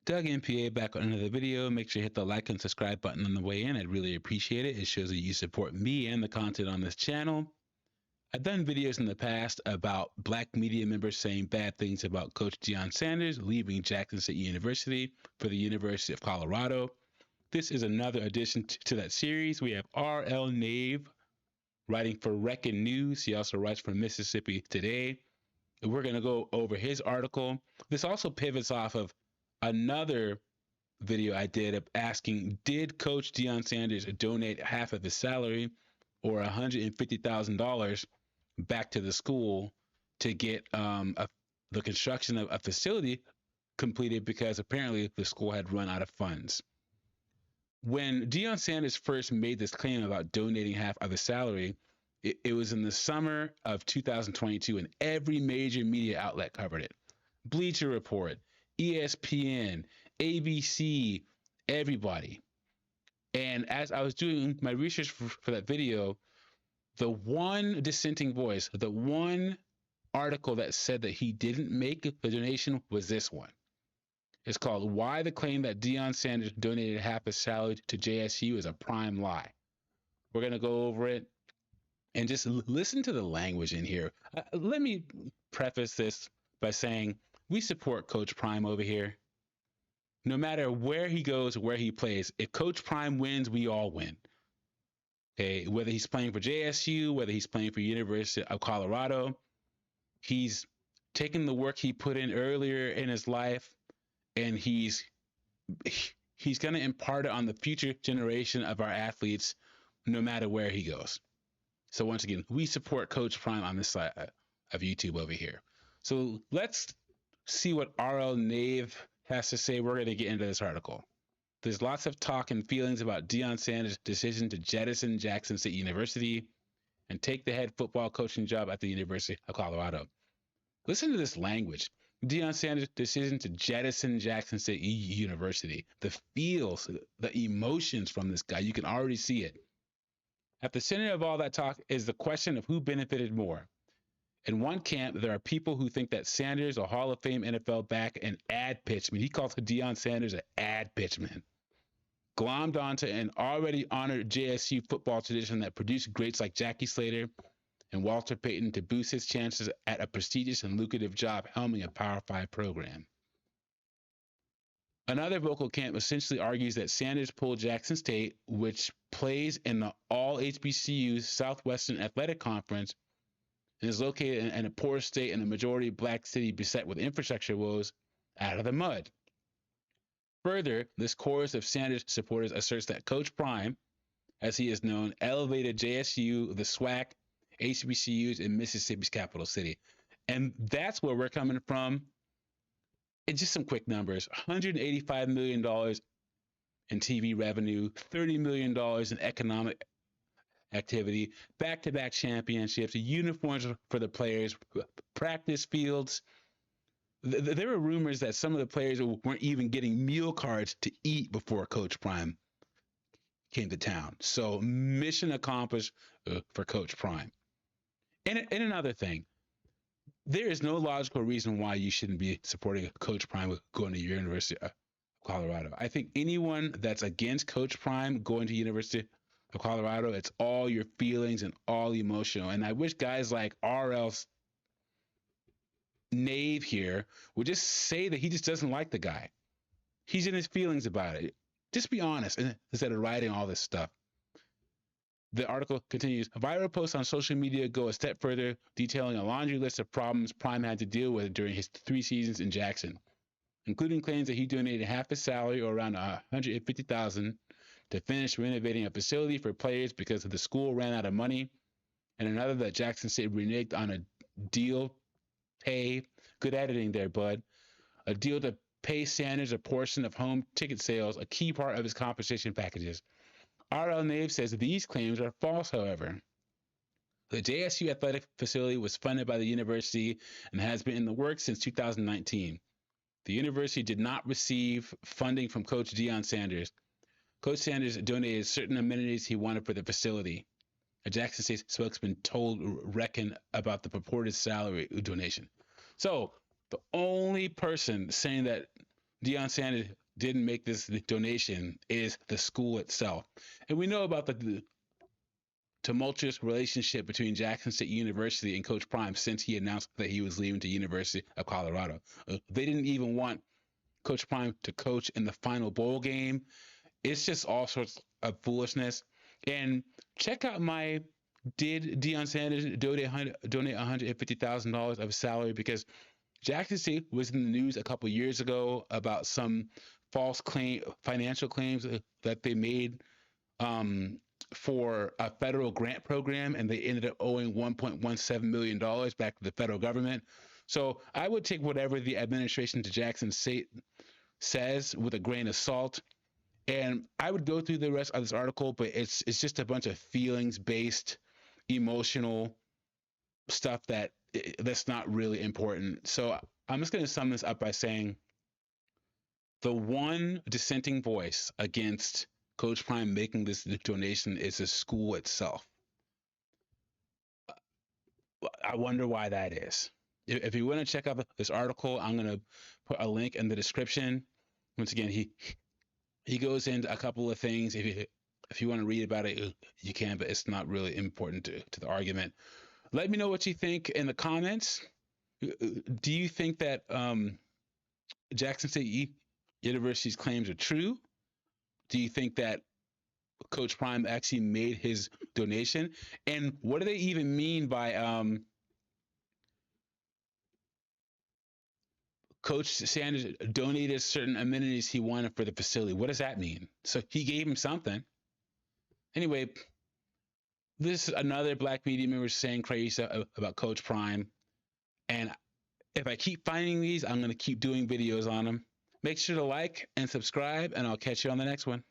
Doug MPA back on another video. Make sure you hit the like and subscribe button on the way in. I'd really appreciate it. It shows that you support me and the content on this channel. I've done videos in the past about black media members saying bad things about Coach Deion Sanders leaving Jackson State University for the University of Colorado. This is another addition to that series. We have R.L. Nave writing for Reckin News. He also writes for Mississippi Today. We're going to go over his article. This also pivots off of another video I did of asking, did Coach Deion Sanders donate half of his salary or $150,000 back to the school to get the construction of a facility completed, because apparently the school had run out of funds. When Deion Sanders first made this claim about donating half of his salary, it was in the summer of 2022, and every major media outlet covered it. Bleacher Report, ESPN, ABC, everybody. And as I was doing my research for that video, the one dissenting voice, the one article that said that he didn't make the donation was this one. It's called "Why the Claim That Deion Sanders Donated Half His Salary to JSU is a Prime Lie." We're going to go over it and just listen to the language in here. Let me preface this by saying we support Coach Prime over here. No matter where he goes, where he plays, if Coach Prime wins, we all win. Okay, whether he's playing for JSU, whether he's playing for University of Colorado, he's taken the work he put in earlier in his life, and he's going to impart it on the future generation of our athletes, no matter where he goes. So once again, we support Coach Prime on this side of YouTube over here. So let's see what R.L. Nave has to say. We're going to get into this article. There's lots of talk and feelings about Deion Sanders' decision to jettison Jackson State University and take the head football coaching job at the University of Colorado. Listen to this language. Deion Sanders' decision to jettison Jackson State University. The feels, the emotions from this guy, you can already see it. At the center of all that talk is the question of who benefited more. In one camp, there are people who think that Sanders, a Hall of Fame NFL back and ad pitchman, he calls Deion Sanders an ad pitchman, glommed onto an already honored JSU football tradition that produced greats like Jackie Slater and Walter Payton to boost his chances at a prestigious and lucrative job helming a Power 5 program. Another vocal camp essentially argues that Sanders pulled Jackson State, which plays in the all HBCUs Southwestern Athletic Conference and is located in a poor state and a majority black city beset with infrastructure woes, out of the mud. Further, this chorus of Sanders supporters asserts that Coach Prime, as he is known, elevated JSU, the SWAC, HBCUs in Mississippi's capital city. And that's where we're coming from. And just some quick numbers: $185 million in TV revenue, $30 million in economic activity, back-to-back championships, uniforms for the players, practice fields. There were rumors that some of the players weren't even getting meal cards to eat before Coach Prime came to town. So mission accomplished for Coach Prime. And another thing, there is no logical reason why you shouldn't be supporting Coach Prime going to University of Colorado. I think anyone that's against Coach Prime going to University of Colorado, it's all your feelings and all emotional. And I wish guys like R.L. Nave here would just say that he just doesn't like the guy. He's in his feelings about it. Just be honest instead of writing all this stuff. The article continues. Viral posts on social media go a step further, detailing a laundry list of problems Prime had to deal with during his 3 seasons in Jackson, including claims that he donated half his salary, or around $150,000, to finish renovating a facility for players because the school ran out of money, and another that Jackson State reneged on a deal good editing there, bud, a deal to pay Sanders a portion of home ticket sales, a key part of his compensation packages. R.L. Nave says these claims are false, however. The JSU athletic facility was funded by the university and has been in the works since 2019. The university did not receive funding from Coach Deion Sanders. Coach Sanders donated certain amenities he wanted for the facility. A Jackson State spokesman told Reckin about the purported salary donation. So the only person saying that Deion Sanders didn't make this donation is the school itself. And we know about the tumultuous relationship between Jackson State University and Coach Prime since he announced that he was leaving to University of Colorado. They didn't even want Coach Prime to coach in the final bowl game. It's just all sorts of foolishness. And check out my did Deion Sanders donate $150,000 of salary, because Jackson State was in the news a couple years ago about some false financial claims that they made for a federal grant program, and they ended up owing $1.17 million back to the federal government. So I would take whatever the administration to Jackson State says with a grain of salt. And I would go through the rest of this article, but it's just a bunch of feelings based, emotional stuff that's not really important. So I'm just going to sum this up by saying the one dissenting voice against Coach Prime making this donation is the school itself. I wonder why that is. If you want to check out this article, I'm going to put a link in the description. Once again, he goes into a couple of things. If you want to read about it, you can, but it's not really important to the argument. Let me know what you think in the comments. Do you think that Jackson State University's claims are true? Do you think that Coach Prime actually made his donation? And what do they even mean by Coach Sanders donated certain amenities he wanted for the facility? What does that mean? So he gave him something. Anyway, this is another Black media member saying crazy stuff about Coach Prime. And if I keep finding these, I'm going to keep doing videos on them. Make sure to like and subscribe, and I'll catch you on the next one.